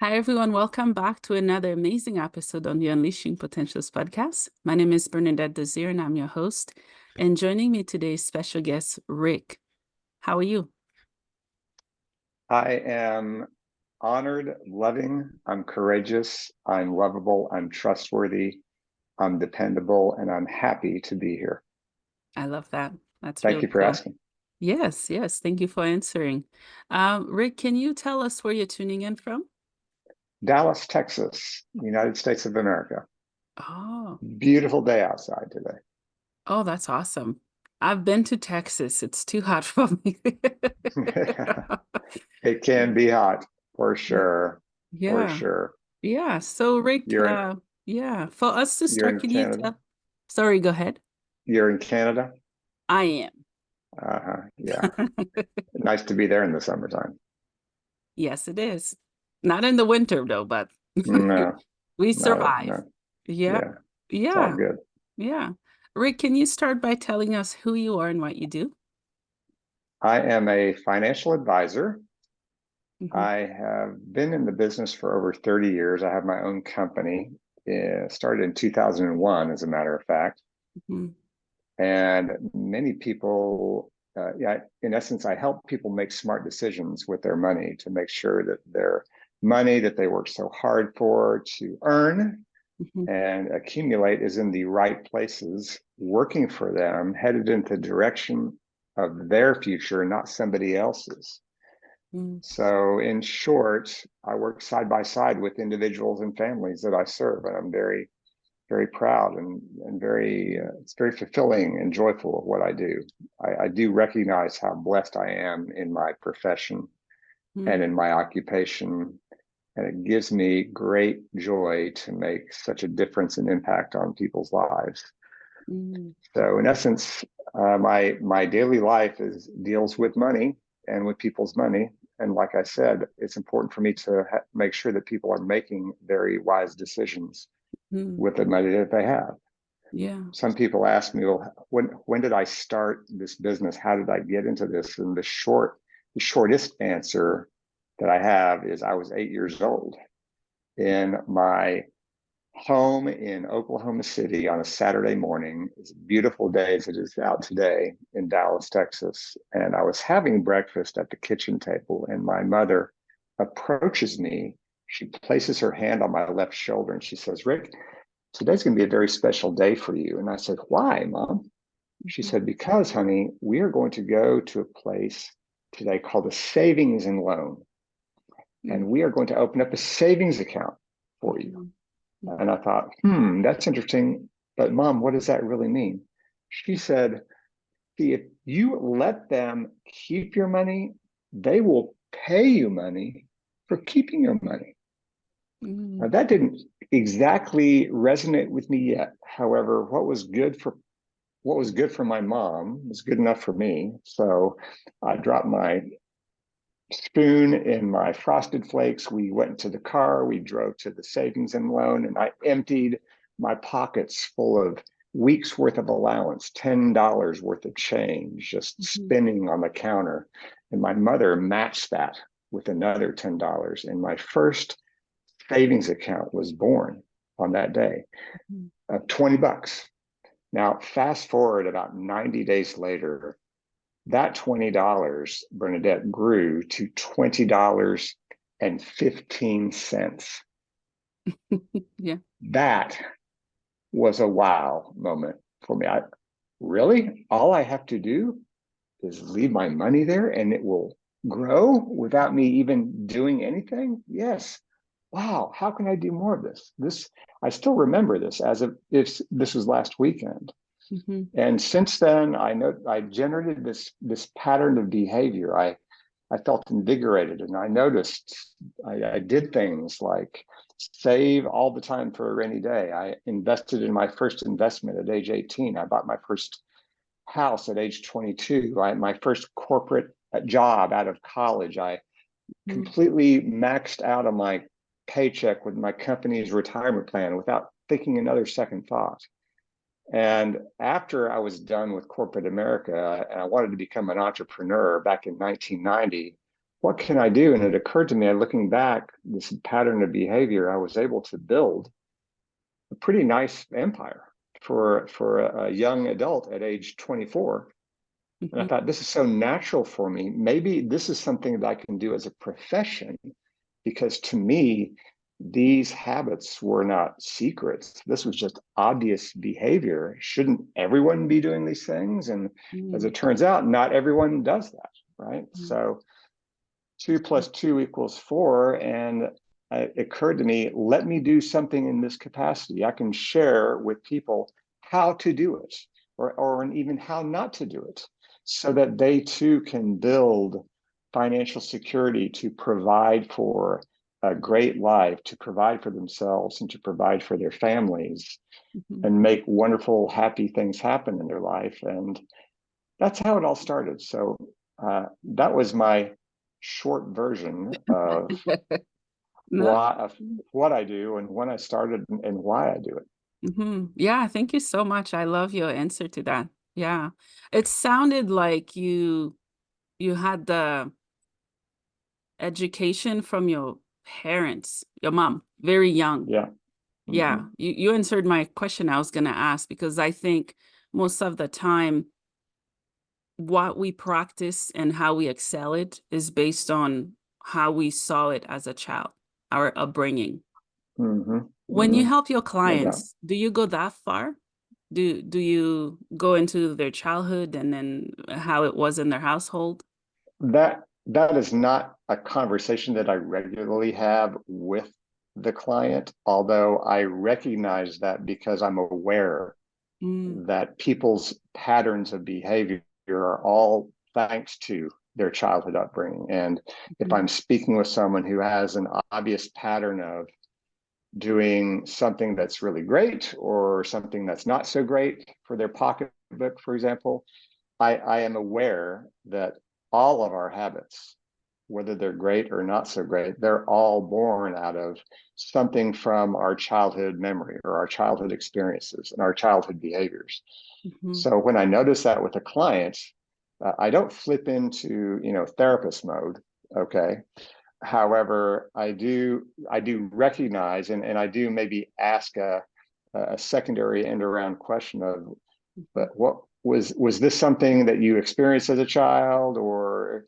Hi, everyone. Welcome back to another amazing episode on the Unleashing Potentials podcast. My name is Bernadette Desir, and I'm your host. And joining me today is special guest Rick. How are you? I am honored, loving, I'm courageous, I'm lovable, I'm trustworthy, I'm dependable, and I'm happy to be here. I love that. That's Thank really you for cool. asking. Yes. Thank you for answering. Rick, can you tell us where you're tuning in from? Dallas, Texas, United States of America. Oh, Beautiful day outside today. oh, that's awesome. I've been to Texas. It's too hot for me. It can be hot for Y- sure, for Yeah. sure. Yeah. So, Rick, You're in yeah, for us to you're start, in can you Canada. tell? Sorry, go ahead. You're in Canada. I am. Yeah. Nice to be there in the summertime. Yes, it is. Not in the winter though, but No, we no, survive. no. Yeah. Yeah, it's all Yeah. good. Yeah. Rick, can you start by telling us who you are and what you do? I am a financial advisor. Hmm. I have been in the business for over 30 years. I have my own company. Started in 2001, as a matter of fact. Hmm. And many people, yeah, in essence, I help people make smart decisions with their money to make sure that their money that they work so hard for to earn Hmm. and accumulate is in the right places, working for them, headed into the direction of their future, not somebody else's. Hmm. So, in short, I work side by side with individuals and families that I serve, and I'm very, very proud and it's very fulfilling and joyful of what I do. I do recognize how blessed I am in my profession and in my occupation, and it gives me great joy to make such a difference and impact on people's lives. Hmm. So, in essence, my daily life is deals with money and with people's money. And like I said, it's important for me to make sure that people are making very wise decisions Hmm. with the money that they have. Yeah. Some people ask me, well, when did I start this business? How did I get into this? And the shortest answer that I have is I was 8 years old in my home in Oklahoma City on a Saturday morning. It's a beautiful day as it is out today in Dallas, Texas. And I was having breakfast at the kitchen table, and my mother approaches me. She places her hand on my left shoulder and she says, Rick, today's going to be a very special day for you. And I said, why, Mom? She Hmm. said, because, honey, we are going to go to a place today called a savings and loan. And we are going to open up a savings account for you. Hmm. And I thought, that's interesting. But Mom, what does that really mean? She said, see, if you let them keep your money, they will pay you money for keeping your money. Hmm. Now, that didn't exactly resonate with me yet. However, what was good for my mom was good enough for me. So I dropped my spoon in my frosted flakes. We went to the car, we drove to the savings and loan, and I emptied my pockets full of weeks worth of allowance, $10 worth of change, just Hmm. spinning on the counter. And my mother matched that with another $10. And my first savings account was born on that day of $20. Now, fast forward about 90 days later, that $20, Bernadette, grew to $20.15. Yeah. That was a wow moment for me. Really? All I have to do is leave my money there and it will grow without me even doing anything? Yes. Wow, how can I do more of this? I still remember this as if this was last weekend. Hmm. And since then, I know I generated this pattern of behavior. I felt invigorated, and I noticed I did things like save all the time for a rainy day. I invested in my first investment at age 18. I bought my first house at age 22. My first corporate job out of college. I completely maxed out on my paycheck with my company's retirement plan without thinking another second thought. And after I was done with corporate America and I wanted to become an entrepreneur back in 1990, what can I do? And it occurred to me, looking back, this pattern of behavior, I was able to build a pretty nice empire for a young adult at age 24. And I Mhm. thought, this is so natural for me. Maybe this is something that I can do as a profession, because to me, these habits were not secrets. This was just obvious behavior. Shouldn't everyone be doing these things? And as Mm, it turns out, not everyone does that, right? mm, So 2 + 2 = 4. And it occurred to me, let me do something in this capacity. I can share with people how to do it, or even how not to do it, so that they too can build financial security to provide for a great life, to provide for themselves and to provide for their families, mhm. and make wonderful, happy things happen in their life. And that's how it all started. So that was my short version of No. what I do and when I started and why I do it. Yeah, thank you so much. I love your answer to that. Yeah. It sounded like you had the education from your parents, your mom, very young. Yeah. Yeah, Hmm. you answered my question I was gonna ask, because I think most of the time what we practice and how we excel it is based on how we saw it as a child, our upbringing. Hmm. When you Hmm. help your No doubt. clients, do you go that far? Do you go into their childhood and then how it was in their household? That is not a conversation that I regularly have with the client, although I recognize that because I'm aware Mm, that people's patterns of behavior are all thanks to their childhood upbringing. And if mhm, I'm speaking with someone who has an obvious pattern of doing something that's really great or something that's not so great for their pocketbook, for example, I am aware that all of our habits, whether they're great or not so great, they're all born out of something from our childhood memory or our childhood experiences and our childhood behaviors. mhm, So when I notice that with a client, I don't flip into therapist mode. Okay. However, I do recognize, and I do maybe ask a secondary end around question of, mhm, but what was this something that you experienced as a child, or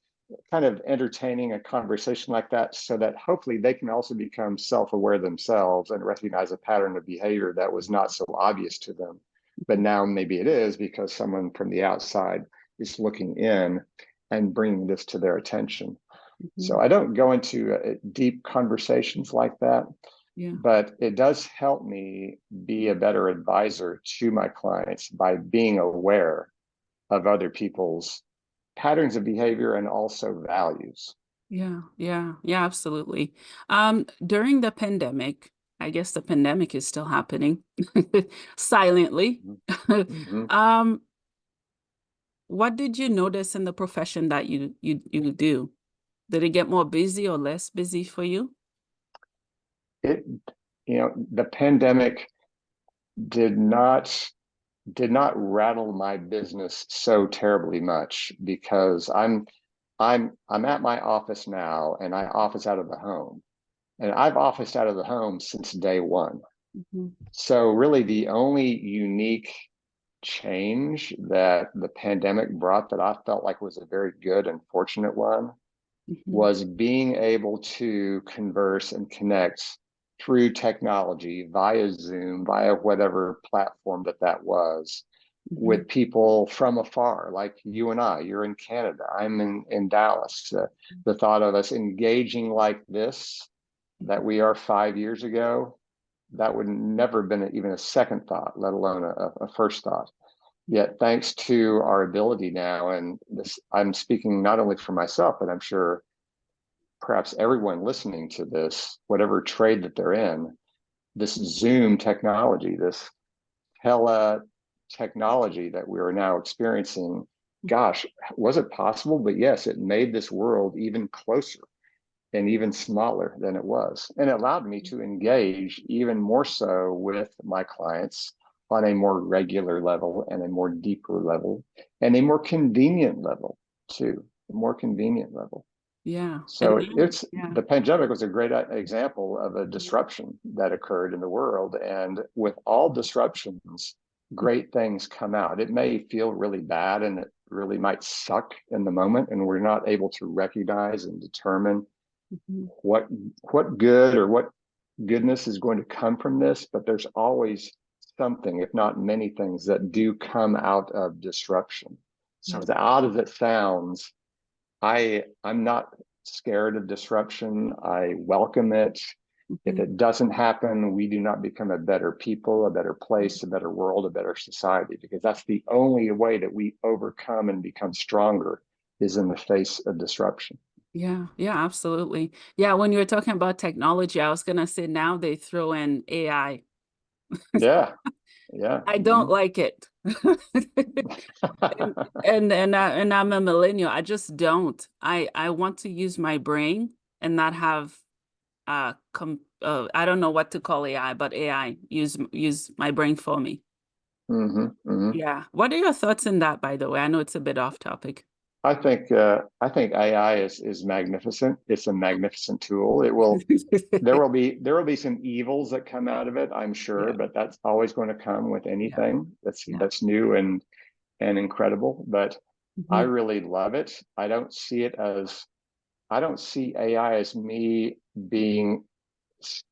kind of entertaining a conversation like that, so that hopefully they can also become self-aware themselves and recognize a pattern of behavior that was not so obvious to them, but now maybe it is because someone from the outside is looking in and bringing this to their attention. So mhm. I don't go into deep conversations like that, Yeah, but it does help me be a better advisor to my clients by being aware of other people's patterns of behavior and also values. yeah, absolutely. During the pandemic, I guess the pandemic is still happening silently. Mm-hmm. Um, what did you notice in the profession that you do? Did it get more busy or less busy for you? It, the pandemic did not did not rattle my business so terribly much, because I'm at my office now, and I office out of the home. And I've officed out of the home since day one. Mhm, So really the only unique change that the pandemic brought that I felt like was a very good and fortunate one mhm, was being able to converse and connect through technology via Zoom, via whatever platform that was, mhm, with people from afar, like you and I. You're in Canada, I'm in Dallas. The thought of us engaging like this, that we are 5 years ago, that would never have been even a second thought, let alone a first thought. Yet, thanks to our ability now, and this, I'm speaking not only for myself, but I'm sure perhaps everyone listening to this, whatever trade that they're in, this Zoom technology, this tele technology that we are now experiencing, gosh, was it possible? But yes, it made this world even closer and even smaller than it was. And it allowed me to engage even more so with my clients on a more regular level and a more deeper level and a more convenient level too, a more convenient level. Yeah. And So it's yeah. the pandemic was a great example of a disruption that occurred in the world. And with all disruptions, great things come out. It may feel really bad and it really might suck in the moment, and we're not able to recognize and determine Mhm. what what good or what goodness is going to come from this, but there's always something, if not many things, that do come out of disruption. So Yeah. as odd as it sounds, I'm not scared of disruption. I welcome it. If Mhm. it doesn't happen, we do not become a better people, a better place, a better world, a better society, because that's the only way that we overcome and become stronger is in the face of disruption. Yeah, yeah, absolutely. Yeah, when you were talking about technology, I was gonna say now they throw in AI. Yeah, yeah. I don't like it. And and I'm a millennial. I just don't. I want to use my brain and not have I don't know what to call AI, but AI use my brain for me. hmm hmm Yeah. What are your thoughts on that, by the way? I know it's a bit off topic. I think AI is magnificent. It's a magnificent tool. It will there will be some evils that come out of it, I'm sure, Yeah, but that's always going to come with yeah, anything yeah. that's new and incredible. But I Mhm, really love it. I don't see AI as me being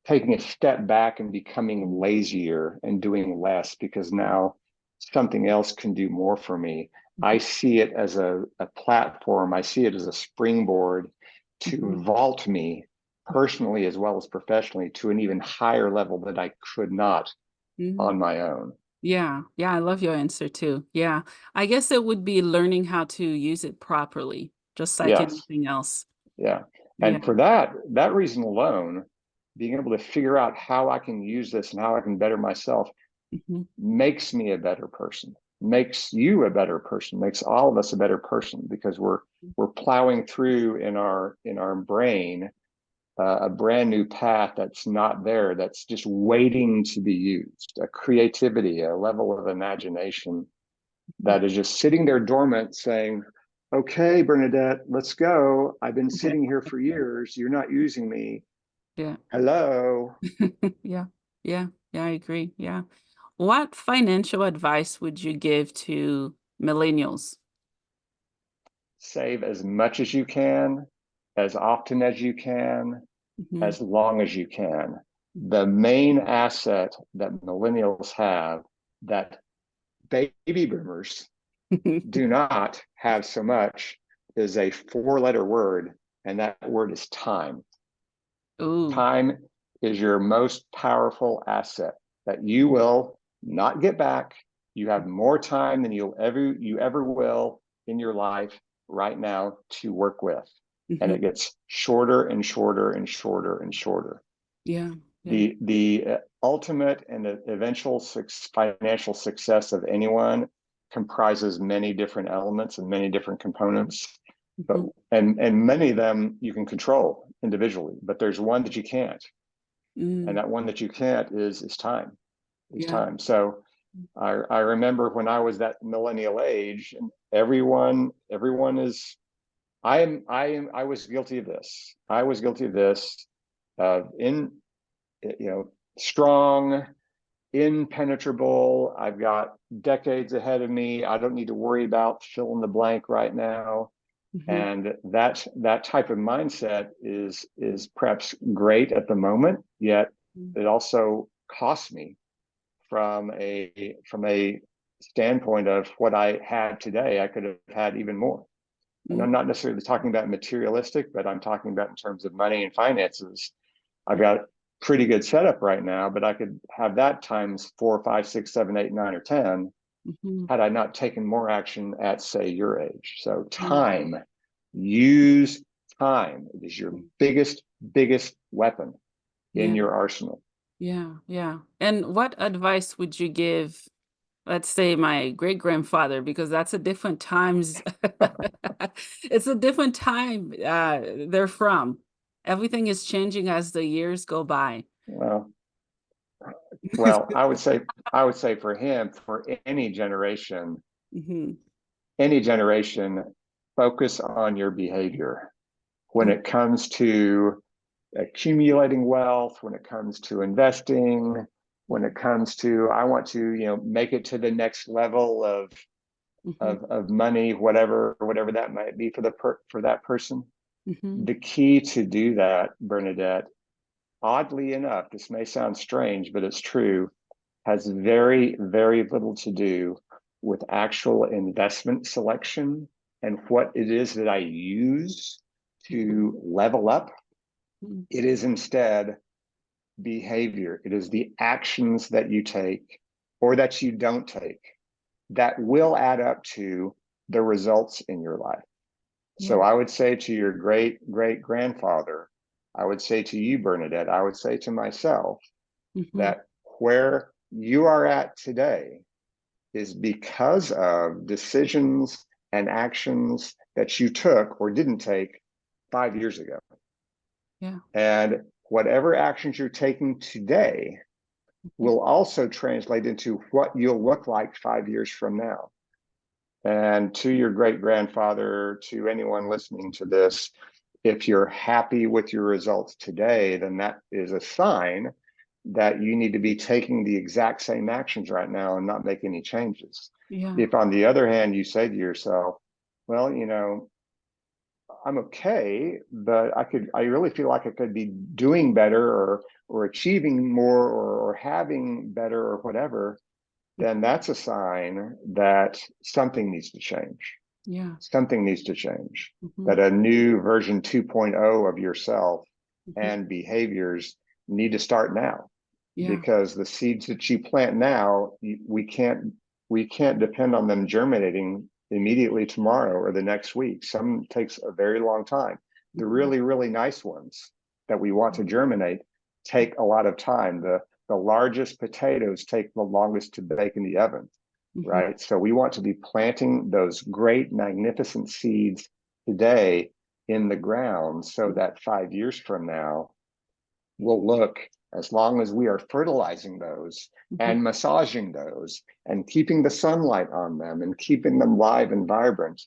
taking a step back and becoming lazier and doing less because now something else can do more for me. I mhm, see it as a platform. I see it as a springboard mhm, to vault me personally as well as professionally to an even higher level that I could not mhm. on my own. Yeah, yeah, I love your answer too. Yeah. I guess it would be learning how to use it properly, just like Yes. anything else. Yeah. Yeah. And for that reason alone, being able to figure out how I can use this and how I can better myself Mhm, makes me a better person, makes you a better person, makes all of us a better person because we're plowing through in our brain a brand new path that's not there, that's just waiting to be used, a creativity, a level of imagination mhm. that is just sitting there dormant saying, okay, Bernadette, let's go. I've been Yeah. sitting here for years. You're not using me. Yeah. Hello. Yeah. Yeah. Yeah, I agree. Yeah. What financial advice would you give to millennials? Save as much as you can, as often as you can, Mhm. as long as you can. The main asset that millennials have that baby boomers do not have so much is a four-letter word, and that word is time. Ooh. Time is your most powerful asset that you will not get back. You have more time than you ever will in your life right now to work with. And Mhm. it gets shorter and shorter and shorter and shorter. Yeah. Yeah. The ultimate and the eventual financial success of anyone comprises many different elements and many different components, but Mhm. and many of them you can control individually, but there's one that you can't, and Mm. that one that you can't is time. Is Yeah. time. So I remember when I was that millennial age, and everyone is I was guilty of this. I was guilty of this. In you know, strong, impenetrable. I've got decades ahead of me. I don't need to worry about fill in the blank right now. Mhm. And that type of mindset is perhaps great at the moment, yet Mm. it also costs me from a standpoint of what I had today. I could have had even more. And I'm Mm. not necessarily talking about materialistic, but I'm talking about in terms of money and finances. I've got pretty good setup right now, but I could have that times 4, 5, 6, 7, 8, 9, or 10 Mhm. had I not taken more action at, say, your age. So Mm. time, use time. It is your biggest weapon in Yeah. your arsenal. Yeah. Yeah. And what advice would you give, let's say, my great grandfather, because that's a different times. It's a different time they're from. Everything is changing as the years go by. Well, well, I would say for him, for Mhm. any generation, focus on your behavior. when it comes to accumulating wealth, when it comes to investing, when it comes to, I want to, make it to the next level of money, whatever that might be for that person. The key to do that, Bernadette, oddly enough, this may sound strange, but it's true, has very, very little to do with actual investment selection and what it is that I use to level up. It is instead behavior. It is the actions that you take or that you don't take that will add up to the results in your life. So I would say to your great-great-grandfather, I would say to you, Bernadette, I would say to myself that where you are at today is because of decisions and actions that you took or didn't take 5 years ago. Yeah. And whatever actions you're taking today will also translate into what you'll look like 5 years from now. And to your great-grandfather, to anyone listening to this, if you're happy with your results today, then that is a sign that you need to be taking the exact same actions right now and not make any changes. Yeah. If on the other hand, you say to yourself, well, I'm okay, but I really feel like I could be doing better or achieving more or having better or whatever, then that's a sign that something needs to change. Yeah. Something needs to change. That a new version 2.0 of yourself and behaviors need to start now. Yeah. Because the seeds that you plant now, we can't depend on them germinating immediately tomorrow or the next week. Some takes a very long time. The really, really nice ones that we want to germinate take a lot of time. The largest potatoes take the longest to bake in the oven, right? So we want to be planting those great, magnificent seeds today in the ground so that 5 years from now, we'll look, as long as we are fertilizing those and massaging those and keeping the sunlight on them and keeping them live and vibrant,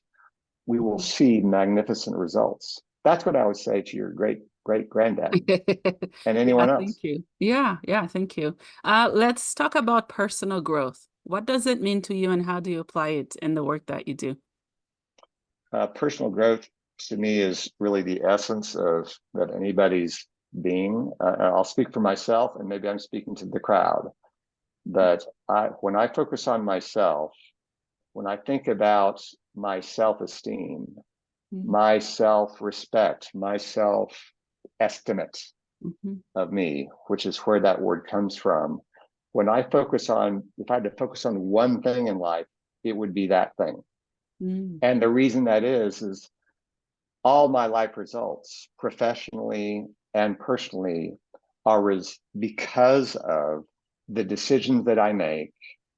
we will see magnificent results. That's what I would say to your great-great-granddad and anyone else. Thank you. Yeah, thank you. Let's talk about personal growth. What does it mean to you and how do you apply it in the work that you do? Personal growth to me is really the essence of anybody's being. I'll speak for myself, and maybe I'm speaking to the crowd, but when I focus on myself, when I think about my self-esteem, my self-respect, my self-estimate of me, which is where that word comes from, when I focus on, if I had to focus on one thing in life, it would be that thing. And the reason that is all my life results, professionally and personally, are because of the decisions that I make,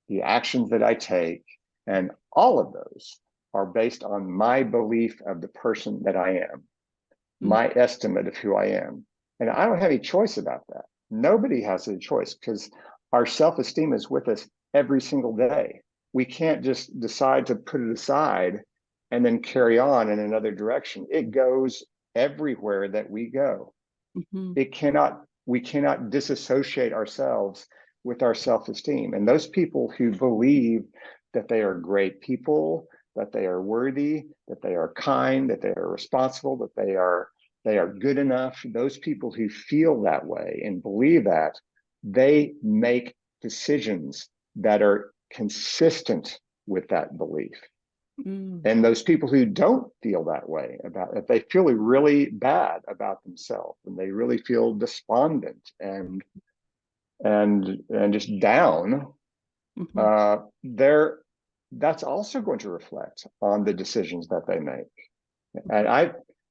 the actions that I take, and all of those are based on my belief of the person that I am, my estimate of who I am. And I don't have any choice about that. Nobody has a choice because our self-esteem is with us every single day. We can't just decide to put it aside and then carry on in another direction. It goes everywhere that we go. We cannot disassociate ourselves with our self-esteem. And those people who believe that they are great people, that they are worthy, that they are kind, that they are responsible, that they are good enough, those people who feel that way and believe that, they make decisions that are consistent with that belief. And those people who don't feel that way about it, they feel really bad about themselves and they really feel despondent and just down, that's also going to reflect on the decisions that they make. And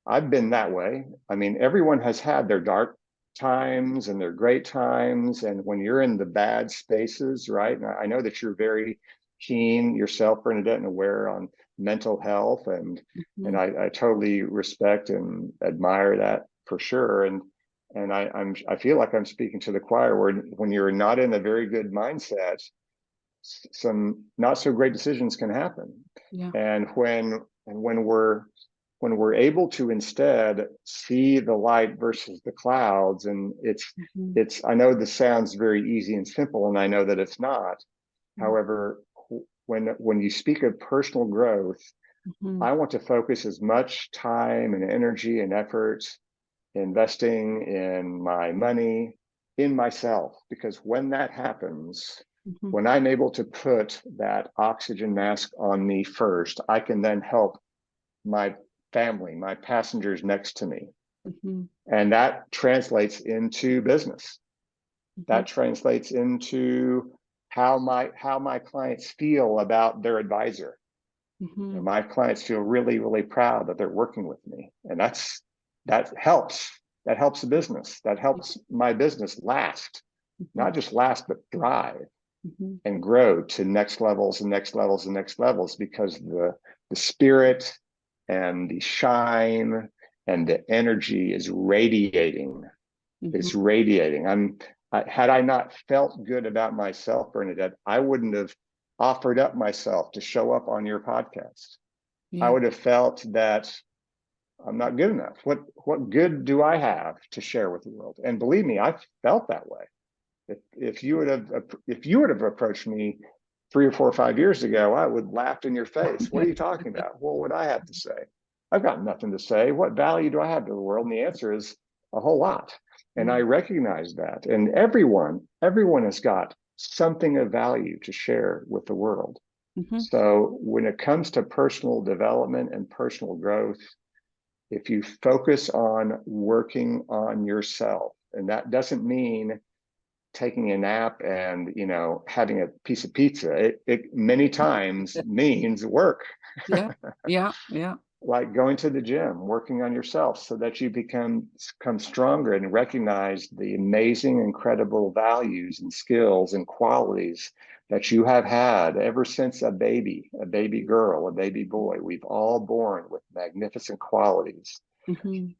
I've been that way. I mean, everyone has had their dark times and their great times. And when you're in the bad spaces, right? And I know that you're very keen yourself, Bernadette, and aware on mental health. And I totally respect and admire that for sure. And I feel like I'm speaking to the choir where when you're not in a very good mindset, some not so great decisions can happen. And when when we're able to instead see the light versus the clouds, and I know this sounds very easy and simple, and I know that it's not. However, when you speak of personal growth, I want to focus as much time and energy and effort investing in my money, in myself, because when that happens, when I'm able to put that oxygen mask on me first, I can then help my family, my passengers next to me. And that translates into business. That translates into how my clients feel about their advisor. You know, my clients feel really, really proud that they're working with me. And that helps. That helps the business. That helps my business last, not just last, but thrive and grow to next levels and next levels and next levels, because the spirit and the shine and the energy is radiating. It's radiating. Had I not felt good about myself, Bernadette, I wouldn't have offered up myself to show up on your podcast. I would have felt that I'm not good enough. What good do I have to share with the world? And believe me, I felt that way. If you would have approached me 3 or 4 or 5 years ago, I would laugh in your face. What are you talking about? Well, what I have to say? I've got nothing to say. What value do I have to the world? And the answer is a whole lot. And I recognize that. And everyone has got something of value to share with the world. So when it comes to personal development and personal growth, if you focus on working on yourself, and that doesn't mean taking a nap and, you know, having a piece of pizza, it many times means work. Yeah. Like going to the gym, working on yourself so that you become stronger and recognize the amazing, incredible values and skills and qualities that you have had ever since a baby girl, a baby boy. We've all born with magnificent qualities,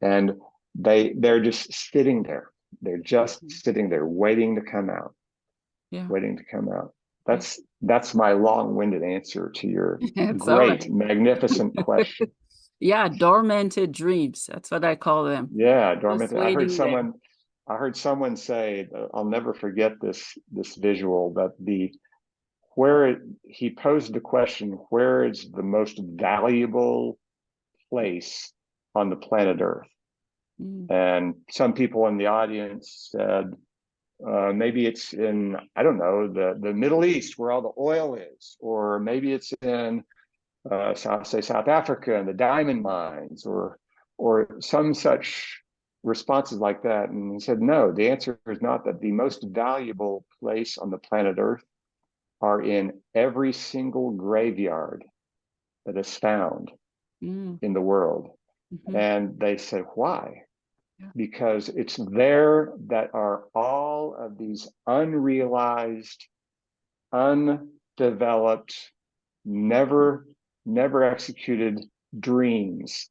and they're just sitting there. They're just sitting there waiting to come out, waiting to come out. That's my long-winded answer to your It's all great, right. magnificent question. Yeah, dormanted dreams. That's what I call them. Yeah, Just dormant. waiting there. I heard someone say, I'll never forget this visual, that where he posed the question, where is the most valuable place on the planet Earth? And some people in the audience said, maybe it's in, I don't know, the Middle East where all the oil is, or maybe it's in South Africa and the diamond mines, or some such responses like that. And he said, no, the answer is not that. The most valuable place on the planet Earth are in every single graveyard that is found in the world. And they said, why? Because it's there that are all of these unrealized, undeveloped, never executed dreams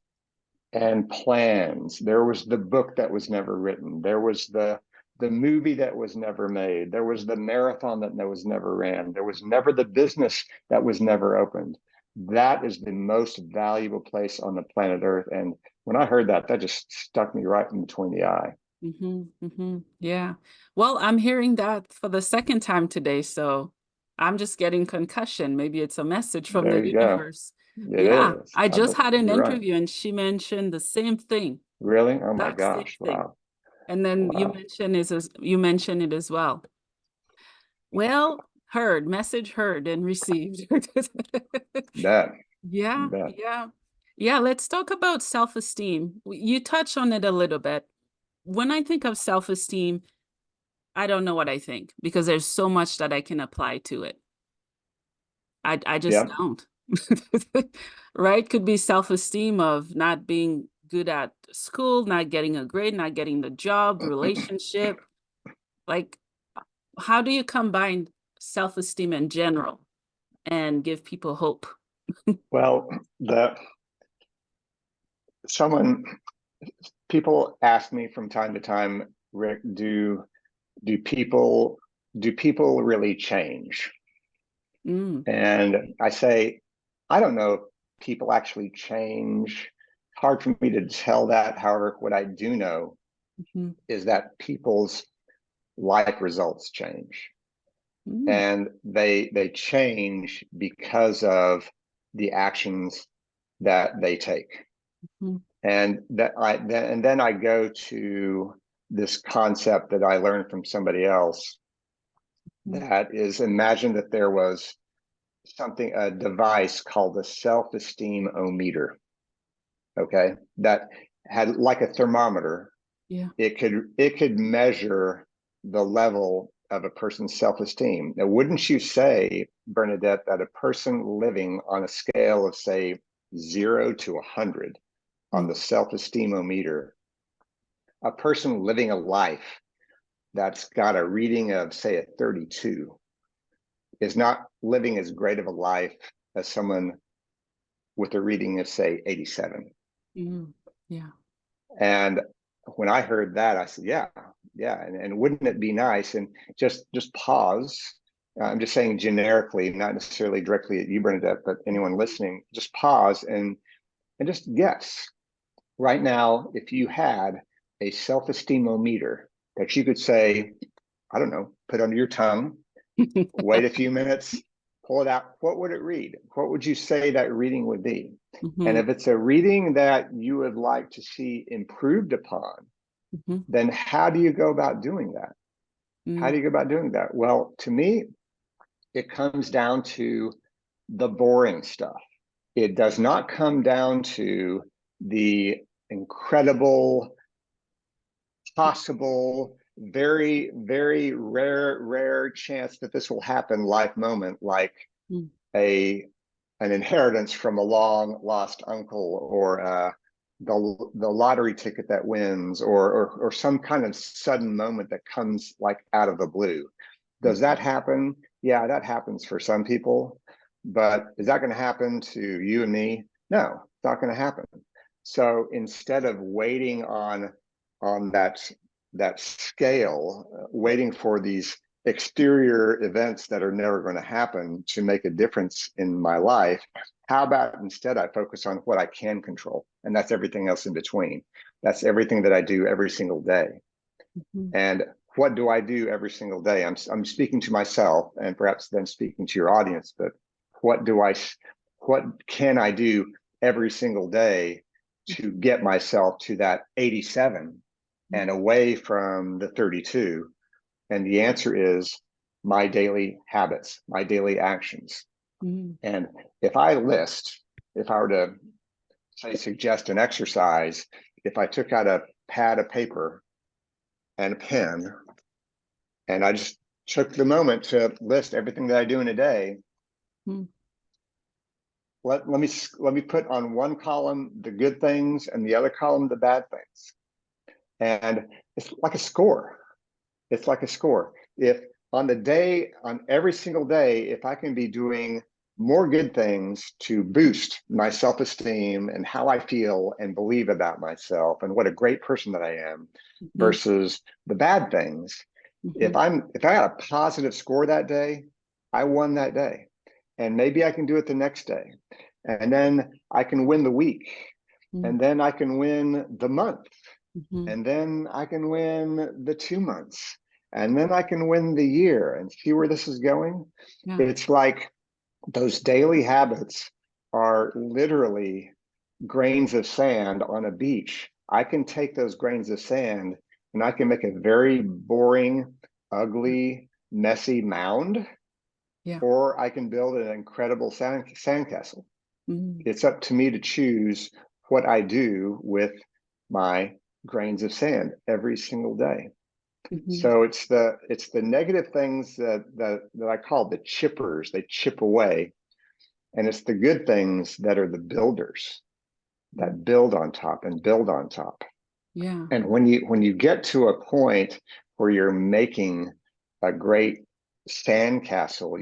and plans. There was the book that was never written. There was the movie that was never made. There was the marathon that was never ran. There was never the business that was never opened. That is the most valuable place on the planet Earth. And when I heard that, that just stuck me right in between the eye. Yeah. Well, I'm hearing that for the second time today, so I'm just getting concussion. Maybe it's a message from There the you go. universe. It Yeah, is. I just had an You're right. interview and she mentioned the same thing, Really? Oh my exact same gosh. thing. Wow. And then Wow. you mentioned it as well. Well, heard, message heard and received. That. Yeah, That. yeah. Yeah, let's talk about self-esteem. You touched on it a little bit. When I think of self-esteem, I don't know what I think because there's so much that I can apply to it. I just Yeah. don't. Right? Could be self-esteem of not being good at school, not getting a grade, not getting the job, relationship. Like, how do you combine self-esteem in general and give people hope? Well, someone people ask me from time to time, Rick, do people really change? Mm, And I say, I don't know if people actually change hard for me to tell that. However, what I do know Mhm. is that people's life results change, Mm. and they change because of the actions that they take. Mhm. And then I go to this concept that I learned from somebody else, Mhm. that is, imagine that there was a device called a self-esteem-o-meter, okay, that had like a thermometer. Yeah. It could measure the level of a person's self-esteem. Now, wouldn't you say, Bernadette, that a person living on a scale of, say, 0 to 100 on Mm. the self-esteem-o-meter, a person living a life that's got a reading of, say, a 32 is not living as great of a life as someone with a reading of, say, 87. Mm. Yeah. And when I heard that, I said, yeah, yeah. And wouldn't it be nice? And just pause. I'm just saying generically, not necessarily directly at you, Bernadette, but anyone listening, just pause and just guess. Right now, if you had a self-esteem-o-meter that you could say, I don't know, put under your tongue, wait a few minutes, pull it out, what would it read? What would you say that reading would be? And Mhm. if it's a reading that you would like to see improved upon, Mhm. then how do you go about doing that? How do Mm. you go about doing that? Well, to me, it comes down to the boring stuff. It does not come down to the incredible, possible, very, very rare chance that this will happen life moment, like Mm. a an inheritance from a long lost uncle, or the lottery ticket that wins, or some kind of sudden moment that comes like out of the blue. Does that happen? Yeah, that happens for some people, but is that going to happen to you and me? No, it's not going to happen. So instead of waiting on that scale, waiting for these exterior events that are never going to happen to make a difference in my life, how about instead I focus on what I can control? And that's everything else in between. That's everything that I do every single day. Mhm. And what do I do every single day? I'm speaking to myself and perhaps then speaking to your audience, but what do I, what can I do every single day to get myself to that 87 and away from the 32? And the answer is my daily habits, my daily actions. Mm. And if I were to say, suggest an exercise, if I took out a pad of paper and a pen, and I just took the moment to list everything that I do in a day, Mm. let me put on one column the good things and the other column the bad things. And it's like a score. It's like a score. If on every single day, if I can be doing more good things to boost my self-esteem and how I feel and believe about myself and what a great person that I am, Mhm. versus the bad things, if Mhm. I got a positive score that day, I won that day. And maybe I can do it the next day. And then I can win the week. Mm. And then I can win the month. Mhm. And then I can win the 2 months. And then I can win the year, and see where this is going. Yeah. It's like those daily habits are literally grains of sand on a beach. I can take those grains of sand and I can make a very boring, ugly, messy mound, Yeah. or I can build an incredible sandcastle. Mm. It's up to me to choose what I do with my grains of sand every single day. Mhm. So it's the negative things that I call the chippers. They chip away, and it's the good things that are the builders, Mm. that build on top and build on top. Yeah. And when you get to a point where you're making a great sandcastle,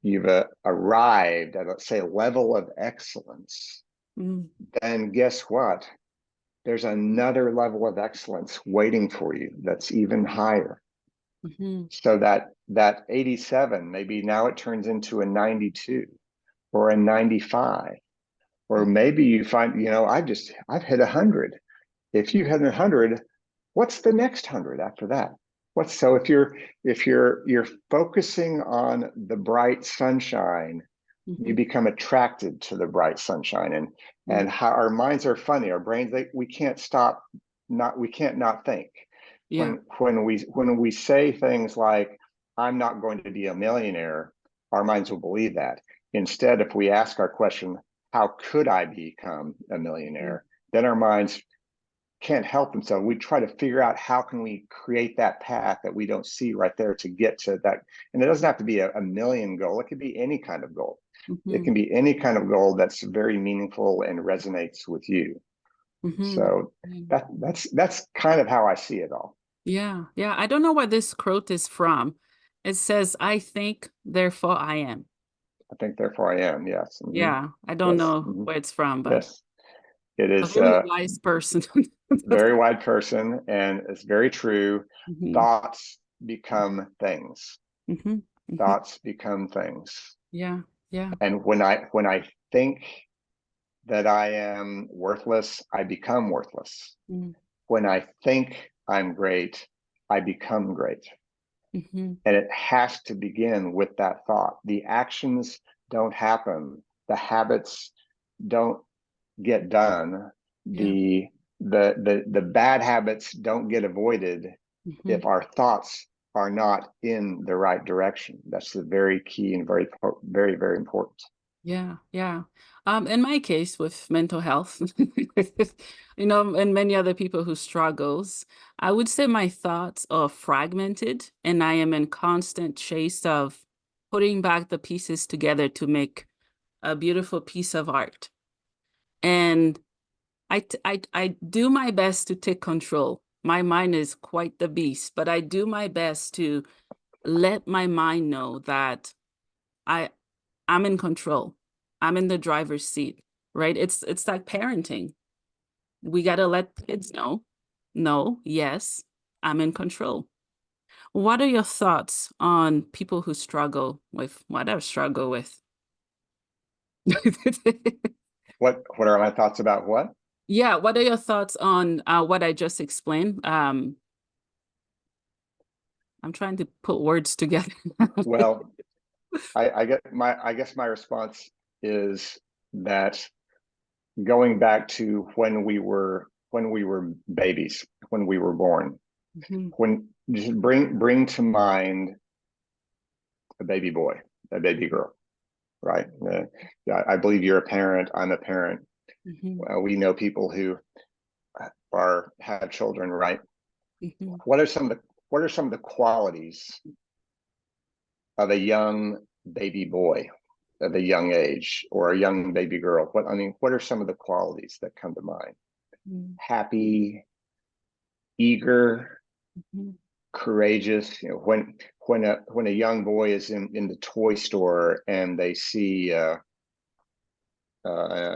you've arrived at, let's say, a level of excellence. Mm. Then guess what? There's another level of excellence waiting for you that's even higher. Mhm. So that 87, maybe now it turns into a 92 or a 95. Or maybe you find, I've hit 100. If you hit 100, what's the next 100 after that? So if you're focusing on the bright sunshine, you Mhm. become attracted to the bright sunshine. And Mm. how our minds are funny, our brains, we can't stop, we can't not think. Yeah. When we say things like, I'm not going to be a millionaire, our minds will believe that. Instead, if we ask our question, how could I become a Mm. millionaire? Then our minds can't help themselves. We try to figure out how can we create that path that we don't see right there to get to that. And it doesn't have to be a million goal. It could be any kind of goal. It Mhm. can be any kind of goal that's very meaningful and resonates with you. Mhm. So Mm. that's kind of how I see it all. Yeah. Yeah. I don't know where this quote is from. It says, I think, therefore I am. I think therefore I am. Yes. Yeah. I don't Yes. know where it's from, but Yes. It a is really wise person. very wide person, and it's very true. Mhm. Thoughts become things. Mhm. Mhm. Thoughts become things. Yeah. Yeah. And when I think that I am worthless, I become worthless. Mm. When I think I'm great, I become great. Mhm. And it has to begin with that thought. The actions don't happen. The habits don't get done. Yeah. The bad habits don't get avoided Mhm. if our thoughts are not in the right direction. That's the very key and very, very, very important. Yeah, yeah. In my case with mental health, and many other people who struggles, I would say my thoughts are fragmented and I am in constant chase of putting back the pieces together to make a beautiful piece of art. And I do my best to take control. My mind is quite the beast, but I do my best to let my mind know that I I'm in control. I'm in the driver's seat, right? It's like parenting. We got to let kids know, no, yes, I'm in control. What are your thoughts on people who struggle with whatever struggle with? What are my thoughts about what? Yeah, what are your thoughts on what I just explained? I'm trying to put words together. Well, I guess my response is that going back to when we were babies, when we were born, Mhm. when just bring to mind a baby boy, a baby girl, right? Yeah, I believe you're a parent. I'm a parent. Mhm. We know people who have children, right? Mhm. What are some of the qualities of a young baby boy of a young age, or a young baby girl? What are some of the qualities that come to mind? Mhm. Happy, eager, Mhm. courageous. When a young boy is in the toy store and they see a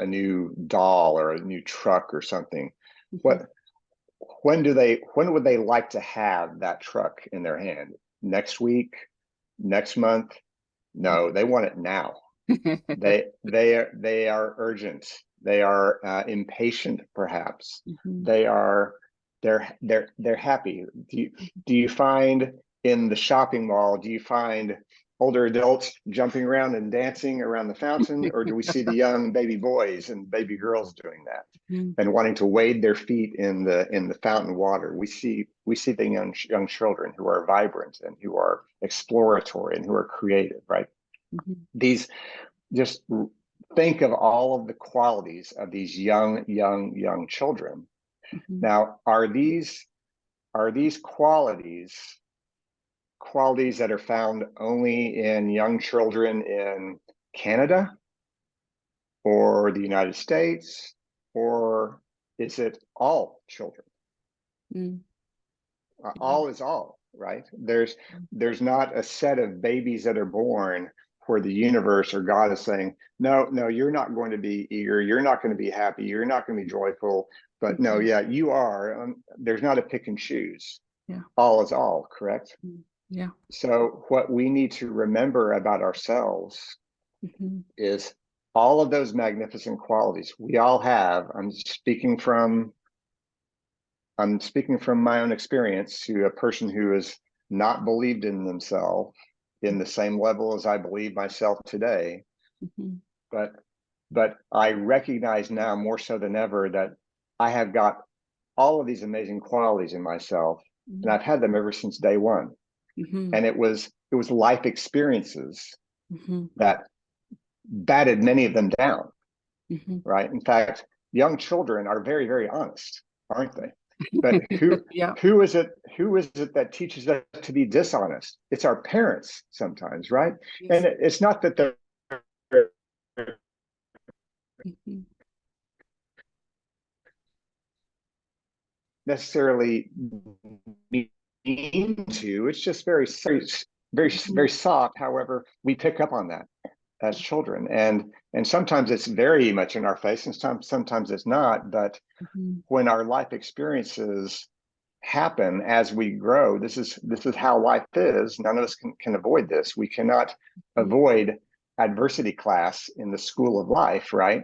new doll or a new truck or something, Mhm. what when would they like to have that truck in their hand? Next week? Next month? No, they want it now. They are urgent. They are impatient, perhaps. Mhm. They're happy. Do you find in the shopping mall, do you find older adults jumping around and dancing around the fountain, or do we see the young baby boys and baby girls doing that Mhm. and wanting to wade their feet in the fountain water? We see the young children who are vibrant and who are exploratory and who are creative, right? Mhm. These just think of all of the qualities of these young children. Mhm. Now, are these qualities that are found only in young children in Canada or the United States, or is it all children? Mhm. All is all, right? There's not a set of babies that are born where the universe or God is saying, no, no, you're not going to be eager, you're not going to be happy, you're not going to be joyful. But no, Mhm. yeah, you are. There's not a pick and choose. Yeah. All is all, correct? Mm. Yeah. So what we need to remember about ourselves Mhm. is all of those magnificent qualities we all have. I'm speaking from my own experience to a person who has not believed in themselves in the same level as I believe myself today. Mm-hmm. But I recognize now more so than ever that I have got all of these amazing qualities in myself, and I've had them ever since day one. Mm-hmm. And it was life experiences Mm-hmm. that batted many of them down, Mm-hmm. right? In fact, young children are very, very honest, aren't they? But who Yeah. who is it that teaches us to be dishonest? It's our parents sometimes, right? Yes. And it's not that they're Mm-hmm. necessarily mean to. It's just very, very, Mm-hmm. very soft. However, we pick up on that as children, and sometimes it's very much in our face, and sometimes it's not. But Mm-hmm. when our life experiences happen as we grow, this is how life is. None of us can avoid this. We cannot avoid adversity class in the school of life, right?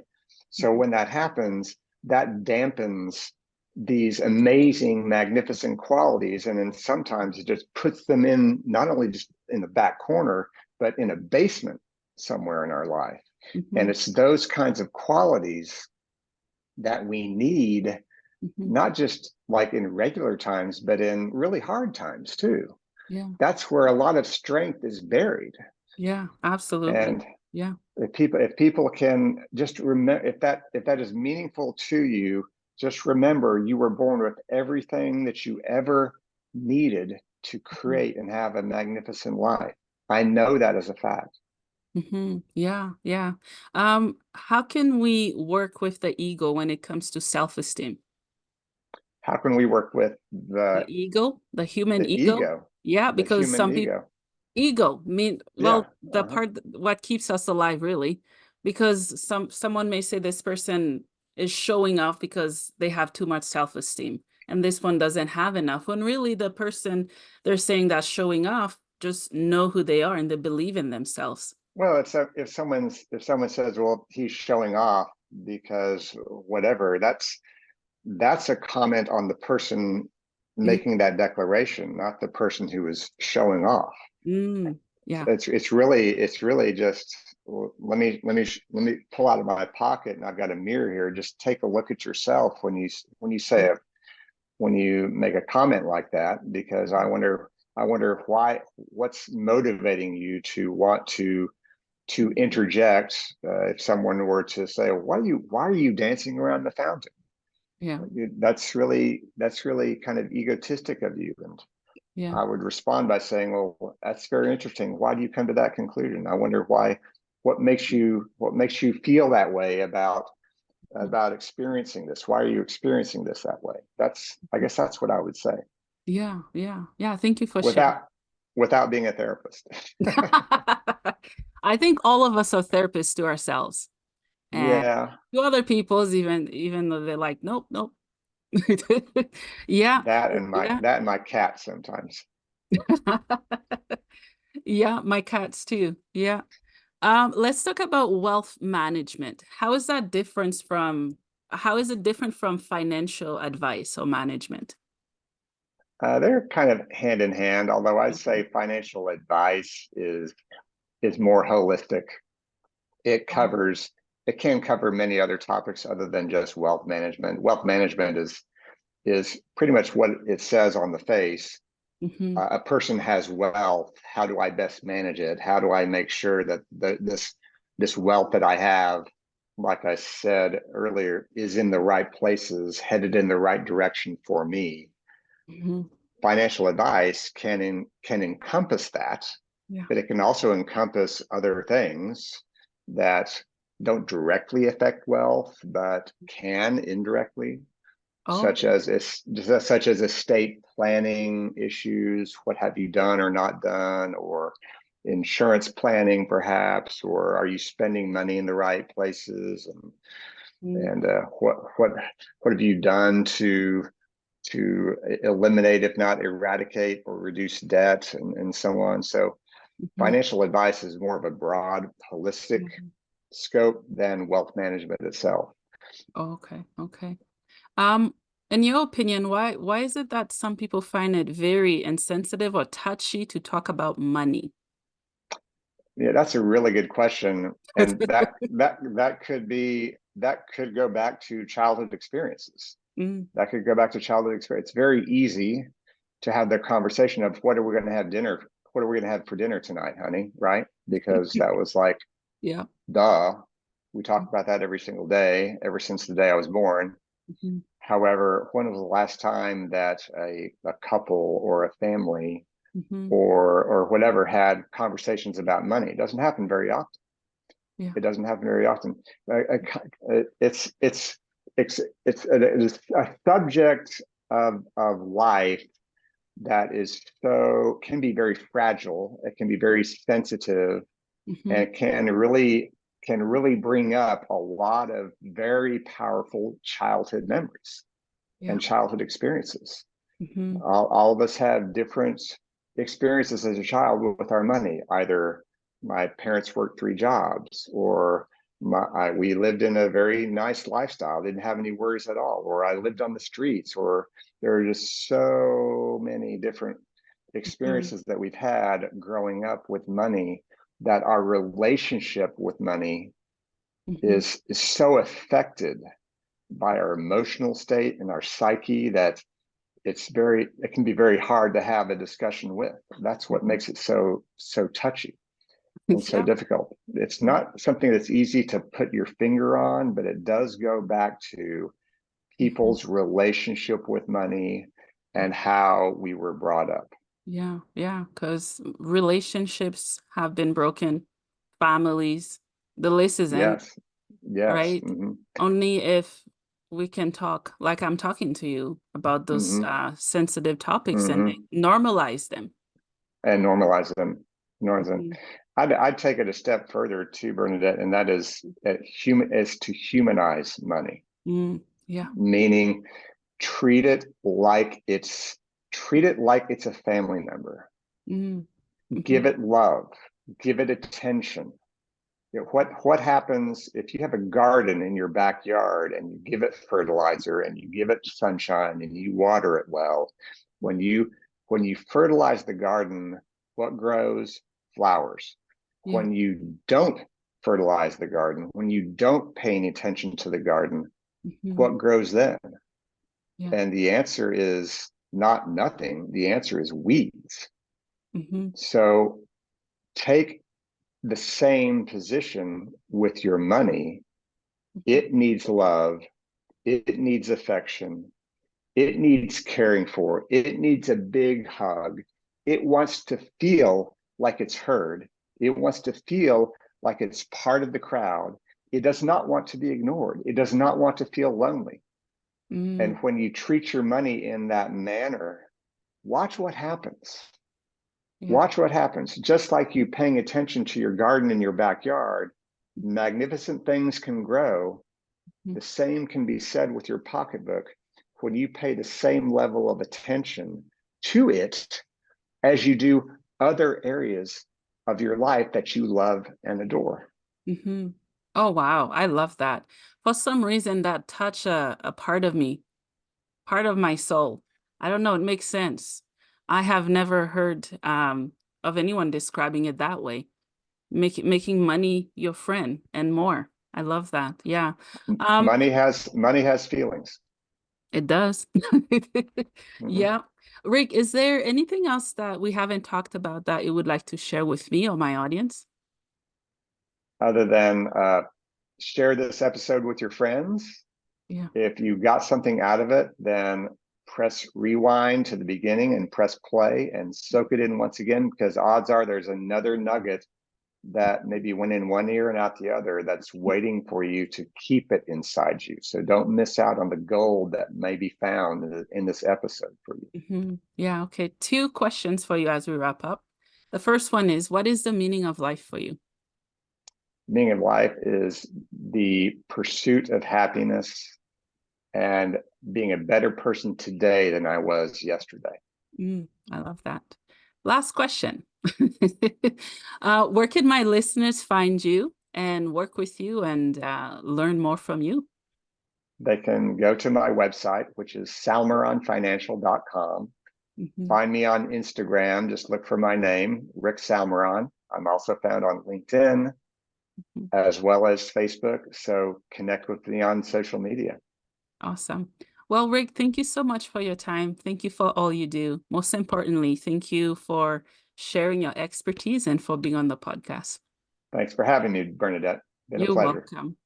So when that happens, that dampens these amazing, magnificent qualities, and then sometimes it just puts them in, not only just in the back corner, but in a basement somewhere in our life. Mm-hmm. And it's those kinds of qualities that we need, Mm-hmm. not just like in regular times, but in really hard times too. Yeah. That's where a lot of strength is buried. Yeah. Absolutely. And Yeah. if people can just remember, if that is meaningful to you, just remember you were born with everything that you ever needed to create and have a magnificent life. I know that as a fact. Mm-hmm. Yeah. Yeah. How can we work with the ego when it comes to self-esteem? How can we work with The ego, the human ego? ego, Yeah, the because human some people ego? ego mean, Yeah. well, the part what keeps us alive, really, because someone may say this person is showing off because they have too much self-esteem, and this one doesn't have enough, when really the person they're saying that's showing off just know who they are and they believe in themselves. Well, it's if someone says, well, he's showing off because whatever, that's a comment on the person Mhm. making that declaration, not the person who is showing off. Yeah. It's really just, well, let me pull out of my pocket, and I've got a mirror here. Just take a look at yourself when you make a comment like that, because I wonder what's motivating you to want to interject. If someone were to say, why are you dancing around the fountain? Yeah. That's really kind of egotistic of you. And Yeah. I would respond by saying, well, that's very interesting. Why do you come to that conclusion? I wonder what makes you feel that way about experiencing this. Why are you experiencing this that way? I guess that's what I would say, Yeah. Yeah. Yeah. Thank you for sharing. without without being a therapist. I think all of us are therapists to ourselves. And Yeah, to other people's, even though they're like, nope, nope. Yeah, yeah. that and my cat sometimes. Yeah, my cats too. Yeah. Let's talk about wealth management. How is it different from financial advice or management? They're kind of hand in hand, although I'd Okay. say financial advice is more holistic. It Oh. covers it can cover many other topics other than just wealth management. Wealth management is pretty much what it says on the face. Mm-hmm. A person has wealth. How do I best manage it? How do I make sure that this wealth that I have, like I said earlier, is in the right places, headed in the right direction for me? Mm-hmm. Financial advice can encompass that, Yeah. but it can also encompass other things that don't directly affect wealth, but can indirectly, such Oh. as estate planning issues. What have you done or not done? Or insurance planning, perhaps, or are you spending money in the right places? Mm. And what have you done to eliminate, if not eradicate or reduce debt, and so on. So Mhm. financial advice is more of a broad, holistic Mhm. scope than wealth management itself. Oh, okay. Okay. Um, in your opinion, why is it that some people find it very insensitive or touchy to talk about money? Yeah, that's a really good question. And that could go back to childhood experiences. Mm, That could go back to childhood experience. It's very easy to have the conversation of what are we going to have dinner? What are we going to have for dinner tonight, honey? Right? Because that was like, yeah. duh. We talk about that every single day, ever since the day I was born. Mhm, However, when was the last time that a couple or a family mhm, or whatever had conversations about money? It doesn't happen very often. yeah. It doesn't happen very often. It's it's a subject of life that is so can be very fragile. It can be very sensitive, and Mhm, it can really bring up a lot of very powerful childhood memories yeah. and childhood experiences. Mhm, All of us have different experiences as a child with our money. Either my parents worked 3 jobs, or we lived in a very nice lifestyle, didn't have any worries at all, or I lived on the streets, or there are just so many different mhm, experiences that we've had growing up with money that our relationship with money mhm, is so affected by our emotional state and our psyche that it can be very hard to have a discussion with. That's what mhm. makes it so touchy and so Yeah. difficult. It's Yeah. not something that's easy to put your finger on, but it does go back to Mhm, people's relationship with money mhm. and how we were brought up. Yeah. Yeah. Because relationships have been broken, families, the list is end, Yes, yes. right? Only if we can talk like I'm talking to you about those Hmm. sensitive topics and Hmm. normalize them. And normalize them. Normalize them. Mhm, I'd take it a step further too, Bernadette, and that is to humanize money, mm, yeah. meaning treat it like it's treat it like it's a family member. Mm, Give mhm, it love, give it attention. What happens if you have a garden in your backyard and you give it fertilizer and you give it sunshine and you water it well? When you when you fertilize the garden, what grows? Flowers. yeah. When you don't fertilize the garden, when you don't pay any attention to the garden, Mhm, what grows then? yeah. And the answer is not nothing. The answer is weeds. Mhm, So take the same position with your money. mhm, It needs love. It needs affection. It needs caring for. It needs a big hug. It wants to feel like it's heard. It wants to feel like it's part of the crowd. It does not want to be ignored. It does not want to feel lonely. mm, And when you treat your money in that manner, watch what happens. yeah. Watch what happens. Just like you paying attention to your garden in your backyard, magnificent things can grow. Mhm, The same can be said with your pocketbook when you pay the same level of attention to it as you do other areas of your life that you love and adore. mhm. Oh, wow. I love that. For some reason, that touched a part of me, part of my soul. I don't know, it makes sense. I have never heard of anyone describing it that way. Making money your friend and more. I love that. Yeah. Um, Money has feelings. it does. Mhm. Yeah. Rick, is there anything else that we haven't talked about that you would like to share with me or my audience? Other than share this episode with your friends. Yeah. If you got something out of it, then press rewind to the beginning and press play and soak it in once again, because odds are there's another nugget that maybe went in one ear and out the other that's waiting for you to keep it inside you. So don't miss out on the gold that may be found in this episode for you. Yeah. Okay. Two questions for you as we wrap up. The first one is, what is the meaning of life for you? Meaning of life is the pursuit of happiness and being a better person today than I was yesterday. I love that. Last question. Where can my listeners find you and work with you and learn more from you? They can go to my website, which is salmeronfinancial.com. Mhm, Find me on Instagram. Just look for my name, Rick Salmeron. I'm also found on LinkedIn mhm. as well as Facebook. So connect with me on social media. Awesome. Well, Rick, thank you so much for your time. Thank you for all you do. Most importantly, thank you for sharing your expertise and for being on the podcast. Thanks for having me, Bernadette. Been a You're pleasure. welcome.